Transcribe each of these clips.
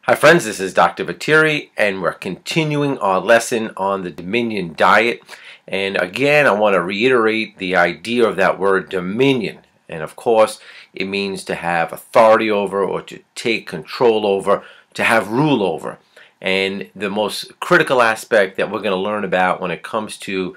Hi friends, this is Dr. Vatiri, and we're continuing our lesson on the Dominion diet. And again, I want to reiterate the idea of that word dominion. And of course, it means to have authority over, or to take control over, to have rule over. And the most critical aspect that we're going to learn about when it comes to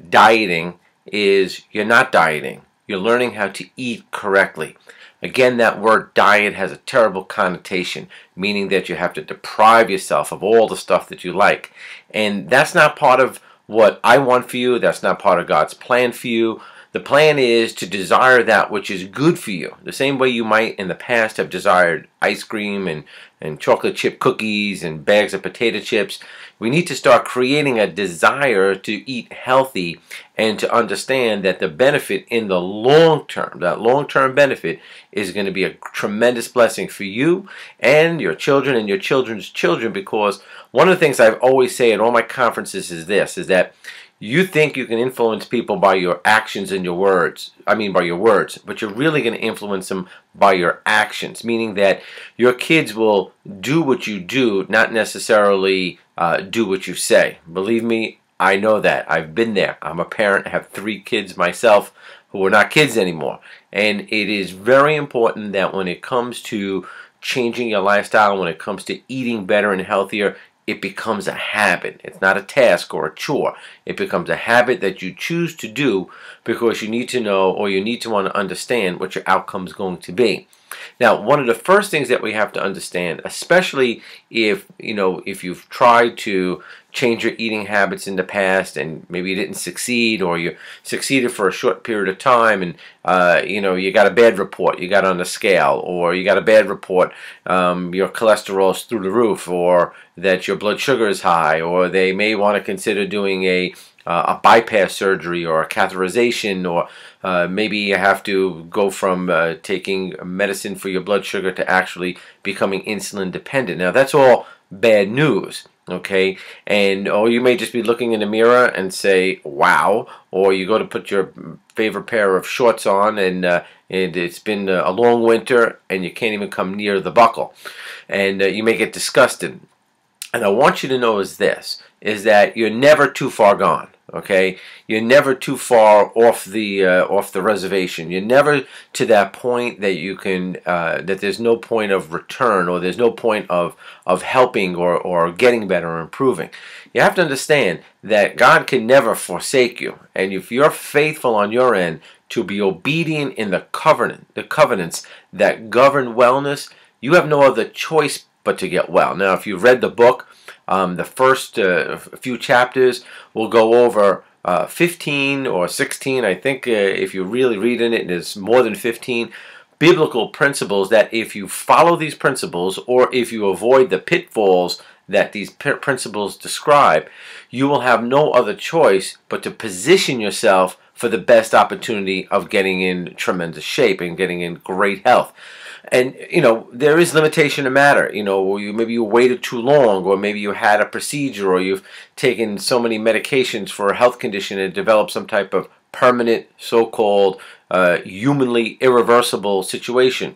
dieting is you're not dieting. You're learning how to eat correctly. Again, that word diet has a terrible connotation, meaning that you have to deprive yourself of all the stuff that you like. And that's not part of what I want for you. That's not part of God's plan for you. The plan is to desire that which is good for you. The same way you might in the past have desired ice cream and chocolate chip cookies and bags of potato chips. We need to start creating a desire to eat healthy and to understand that the benefit in the long term, that long-term benefit, is going to be a tremendous blessing for you and your children and your children's children. Because one of the things I've always say at all my conferences is this, is that you think you can influence people by your actions and your words. I mean by your words, but you're really going to influence them by your actions, meaning that your kids will do what you do, not necessarily do what you say. Believe me, I know that. I've been there. I'm a parent. I have 3 kids myself who are not kids anymore. And it is very important that when it comes to changing your lifestyle, when it comes to eating better and healthier, it becomes a habit. It's not a task or a chore. It becomes a habit that you choose to do because you need to know, or you need to want to understand what your outcome is going to be. Now, one of the first things that we have to understand, especially if you've tried to change your eating habits in the past and maybe you didn't succeed, or you succeeded for a short period of time and you got a bad report, you got on the scale, or you got a bad report, your cholesterol's through the roof, or that your blood sugar is high, or they may want to consider doing a bypass surgery or a catheterization, or maybe you have to go from taking medicine for your blood sugar to actually becoming insulin dependent. Now that's all bad news, okay? And or you may just be looking in the mirror and say, wow, or you go to put your favorite pair of shorts on and it's been a long winter and you can't even come near the buckle, and you may get disgusted. And I want you to know is this, is that you're never too far gone, okay? You're never too far off the reservation. You're never to that point that you can, that there's no point of return, or there's no point of helping or getting better or improving. You have to understand that God can never forsake you. And if you're faithful on your end to be obedient in the covenants that govern wellness, you have no other choice but to get well. Now, if you've read the book, the first few chapters will go over 15 or 16. I think if you really read in it, there's more than 15 biblical principles that if you follow these principles, or if you avoid the pitfalls that these principles describe, you will have no other choice but to position yourself for the best opportunity of getting in tremendous shape and getting in great health. And there is limitation to matter. Maybe you waited too long, or maybe you had a procedure, or you've taken so many medications for a health condition and developed some type of permanent, so-called humanly irreversible situation.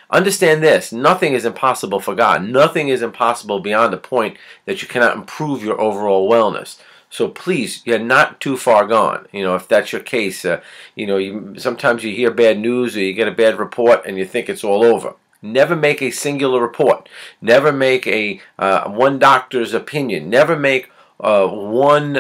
Understand this: nothing is impossible for God. Nothing is impossible beyond the point that you cannot improve your overall wellness. So please, you're not too far gone. If that's your case, sometimes you hear bad news or you get a bad report and you think it's all over. Never make a singular report. Never make a one doctor's opinion. Never make one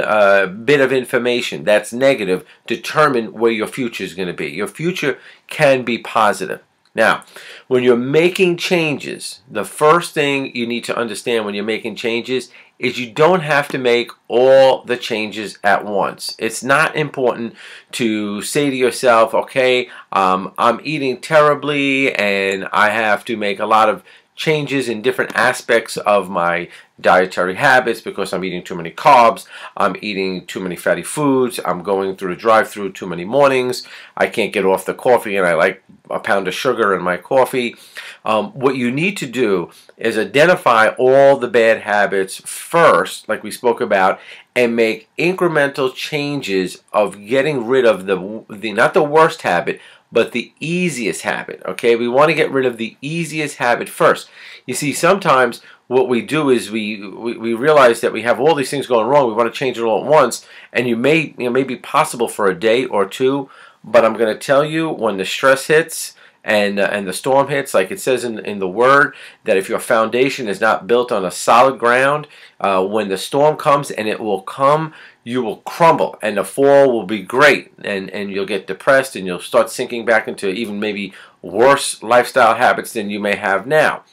bit of information that's negative determine where your future is going to be. Your future can be positive. Now, when you're making changes, the first thing you need to understand when you're making changes is you don't have to make all the changes at once. It's not important to say to yourself, okay, I'm eating terribly and I have to make a lot of changes in different aspects of my dietary habits because I'm eating too many carbs, I'm eating too many fatty foods, I'm going through the drive-through too many mornings, I can't get off the coffee and I like a pound of sugar in my coffee. What you need to do is identify all the bad habits first, like we spoke about, and make incremental changes of getting rid of the not the worst habit, but the easiest habit. Okay, we want to get rid of the easiest habit first. You see, sometimes what we do is we realize that we have all these things going wrong. We want to change it all at once, and may be possible for a day or two. But I'm going to tell you, when the stress hits and the storm hits, like it says in the Word, that if your foundation is not built on a solid ground, when the storm comes, and it will come, you will crumble, and the fall will be great, and you'll get depressed, and you'll start sinking back into even maybe worse lifestyle habits than you may have now.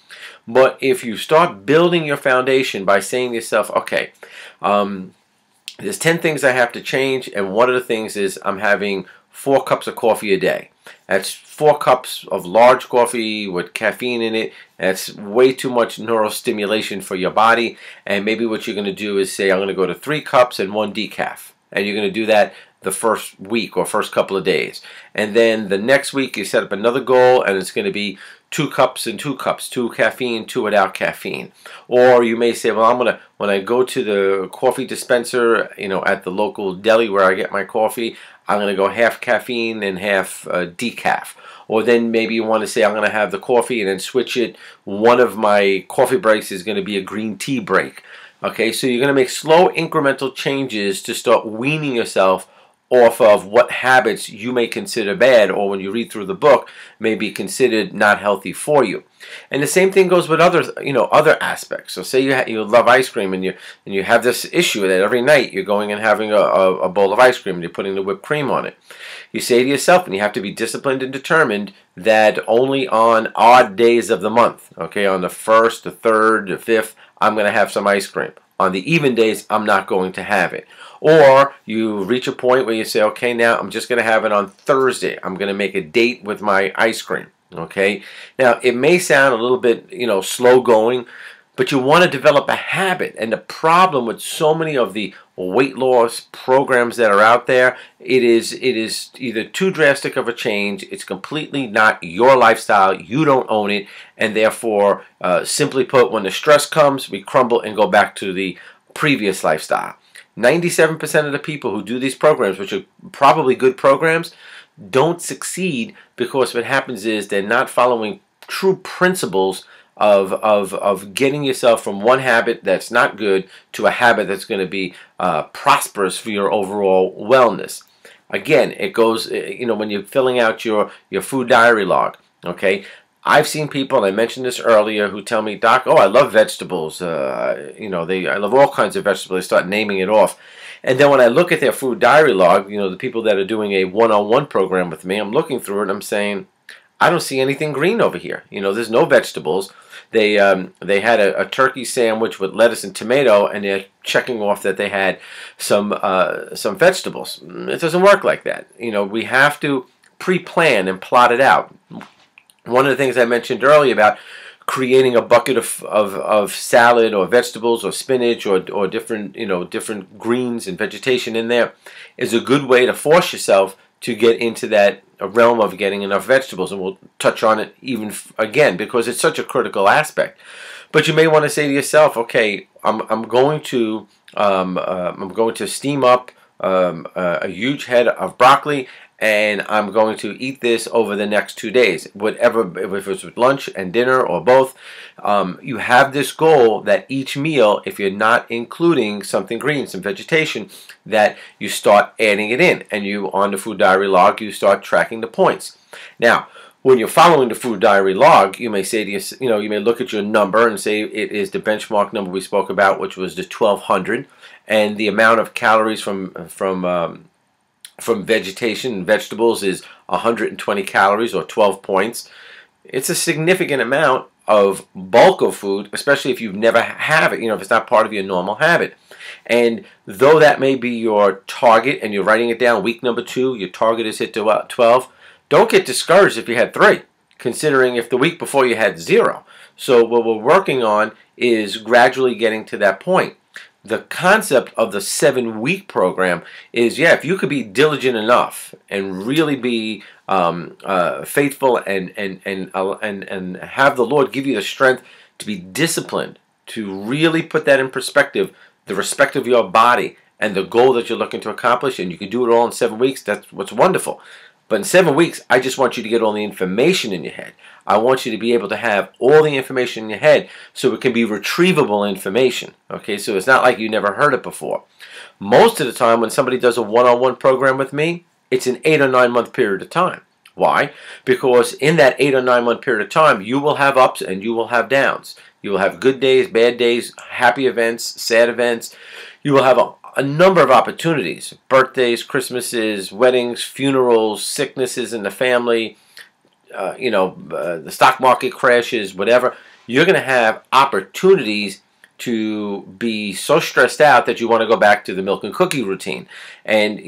But if you start building your foundation by saying to yourself, okay, there's 10 things I have to change, and one of the things is I'm having 4 cups of coffee a day. That's 4 cups of large coffee with caffeine in it. That's way too much neurostimulation for your body. And maybe what you're going to do is say, I'm going to go to 3 cups and 1 decaf. And you're going to do that the first week or first couple of days. And then the next week you set up another goal, and it's going to be 2 cups and 2 cups, 2 caffeine, 2 without caffeine. Or you may say, well, when I go to the coffee dispenser, at the local deli where I get my coffee, I'm going to go half caffeine and half decaf. Or then maybe you want to say, I'm going to have the coffee and then switch it. One of my coffee breaks is going to be a green tea break. Okay, so you're going to make slow incremental changes to start weaning yourself off of what habits you may consider bad, or when you read through the book, may be considered not healthy for you. And the same thing goes with other aspects. So say you love ice cream, and you have this issue that every night you're going and having a bowl of ice cream, and you're putting the whipped cream on it. You say to yourself, and you have to be disciplined and determined, that only on odd days of the month, okay, on the 1st, the 3rd, the 5th, I'm going to have some ice cream. On the even days, I'm not going to have it. Or you reach a point where you say, okay, now I'm just going to have it on Thursday. I'm going to make a date with my ice cream. Okay. Now, it may sound a little bit, slow going, but you want to develop a habit. And the problem with so many of the weight loss programs that are out there, it is either too drastic of a change, it's completely not your lifestyle, you don't own it, and therefore, simply put, when the stress comes, we crumble and go back to the previous lifestyle. 97% of the people who do these programs, which are probably good programs, don't succeed because what happens is they're not following true principles of getting yourself from one habit that's not good to a habit that's going to be prosperous for your overall wellness. Again, it goes, when you're filling out your food diary log, okay? I've seen people, and I mentioned this earlier, who tell me, Doc, oh, I love vegetables. I love all kinds of vegetables. They start naming it off. And then when I look at their food diary log, the people that are doing a one-on-one program with me, I'm looking through it and I'm saying, I don't see anything green over here. There's no vegetables. They had a turkey sandwich with lettuce and tomato, and they're checking off that they had some vegetables. It doesn't work like that. We have to pre-plan and plot it out. One of the things I mentioned earlier about creating a bucket of salad or vegetables or spinach or different different greens and vegetation in there is a good way to force yourself to get into that realm of getting enough vegetables, and we'll touch on it even again because it's such a critical aspect. But you may want to say to yourself, okay, I'm going to steam up a huge head of broccoli, and I'm going to eat this over the next 2 days. Whatever, if it's with lunch and dinner or both, you have this goal that each meal, if you're not including something green, some vegetation, that you start adding it in. And you, on the food diary log, you start tracking the points. Now, when you're following the food diary log, you may say to you may look at your number and say it is the benchmark number we spoke about, which was the 1200, and the amount of calories from vegetation and vegetables is 120 calories or 12 points. It's a significant amount of bulk of food, especially if you've never have it, if it's not part of your normal habit. And though that may be your target and you're writing it down, week number 2, your target is hit to 12, don't get discouraged if you had 3, considering if the week before you had 0. So what we're working on is gradually getting to that point. The concept of the 7-week program is, if you could be diligent enough and really be faithful and have the Lord give you the strength to be disciplined, to really put that in perspective, the respect of your body and the goal that you're looking to accomplish, and you can do it all in 7 weeks, that's what's wonderful. But in 7 weeks, I just want you to get all the information in your head. I want you to be able to have all the information in your head so it can be retrievable information. Okay, so it's not like you never heard it before. Most of the time when somebody does a one-on-one program with me, it's an 8 or 9 month period of time. Why? Because in that 8 or 9 month period of time, you will have ups and you will have downs. You will have good days, bad days, happy events, sad events. You will have a number of opportunities: birthdays, Christmases, weddings, funerals, sicknesses in the family, the stock market crashes, whatever. You're going to have opportunities to be so stressed out that you want to go back to the milk and cookie routine. And,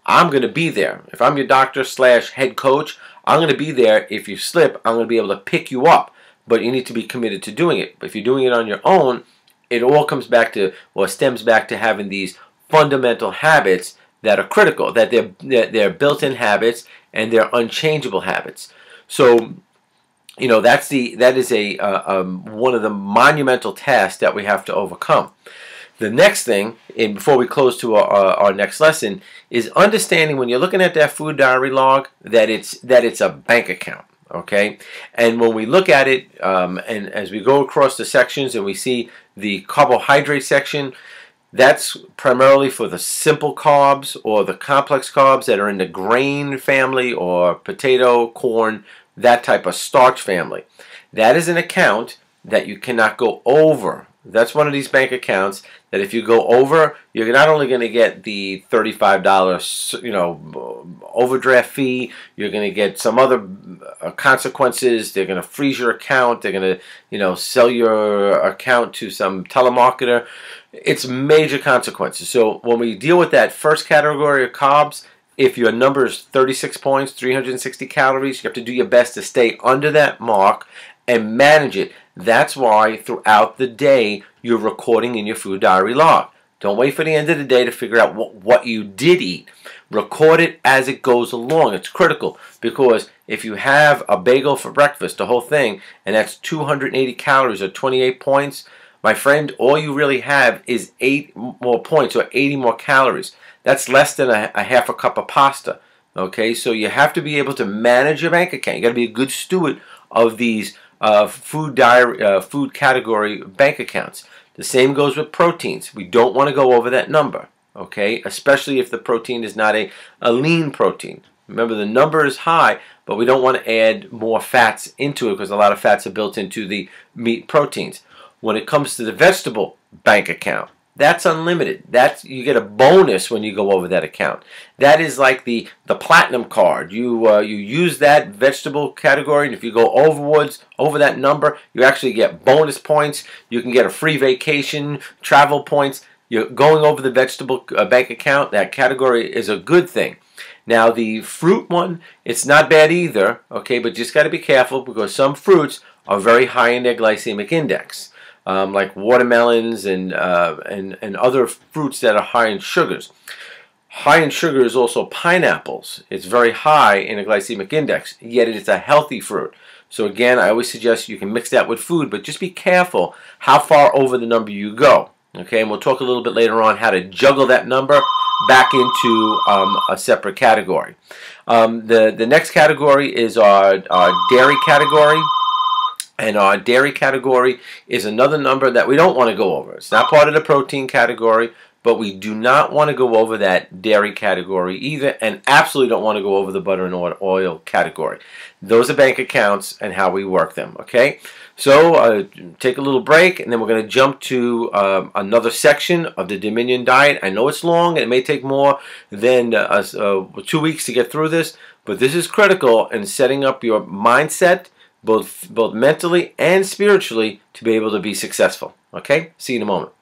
I'm going to be there. If I'm your doctor / head coach, I'm going to be there. If you slip, I'm going to be able to pick you up. But you need to be committed to doing it. But if you're doing it on your own, it all comes back to, or stems back to, having these fundamental habits that are critical, that they're built-in habits and they're unchangeable habits. So, that is one of the monumental tasks that we have to overcome. The next thing, and before we close to our next lesson, is understanding when you're looking at that food diary log that it's a bank account. Okay, and when we look at it, and as we go across the sections and we see the carbohydrate section, that's primarily for the simple carbs or the complex carbs that are in the grain family or potato, corn, that type of starch family. That is an account that you cannot go over. That's one of these bank accounts that if you go over, you're not only going to get the $35, overdraft fee, you're going to get some other consequences. They're going to freeze your account. They're going to, sell your account to some telemarketer. It's major consequences. So when we deal with that first category of carbs, if your number is 36 points, 360 calories, you have to do your best to stay under that mark and manage it. That's why throughout the day you're recording in your food diary log. Don't wait for the end of the day to figure out what you did eat. Record it as it goes along. It's critical, because if you have a bagel for breakfast, the whole thing, and that's 280 calories or 28 points, my friend, all you really have is 8 more points or 80 more calories. That's less than a half a cup of pasta. Okay, so you have to be able to manage your bank account. You got to be a good steward of these food category bank accounts. The same goes with proteins. We don't want to go over that number. Okay, especially if the protein is not a lean protein. Remember, the number is high, but we don't want to add more fats into it because a lot of fats are built into the meat proteins. When it comes to the vegetable bank account, that's unlimited. You get a bonus when you go over that account. That is like the platinum card. You use that vegetable category, and if you go over that number, you actually get bonus points. You can get a free vacation, travel points. You're going over the vegetable bank account. That category is a good thing. Now the fruit one, it's not bad either. Okay, but just got to be careful because some fruits are very high in their glycemic index. Like watermelons and other fruits that are high in sugars. High in sugar is also pineapples. It's very high in a glycemic index, yet it's a healthy fruit. So again, I always suggest you can mix that with food, but just be careful how far over the number you go. Okay, and we'll talk a little bit later on how to juggle that number back into a separate category. The next category is our dairy category. And our dairy category is another number that we don't want to go over. It's not part of the protein category, but we do not want to go over that dairy category either, and absolutely don't want to go over the butter and oil category. Those are bank accounts and how we work them, okay? So take a little break, and then we're going to jump to another section of the Dominion diet. I know it's long, and it may take more than 2 weeks to get through this, but this is critical in setting up your mindset, both mentally and spiritually, to be able to be successful. Okay? See you in a moment.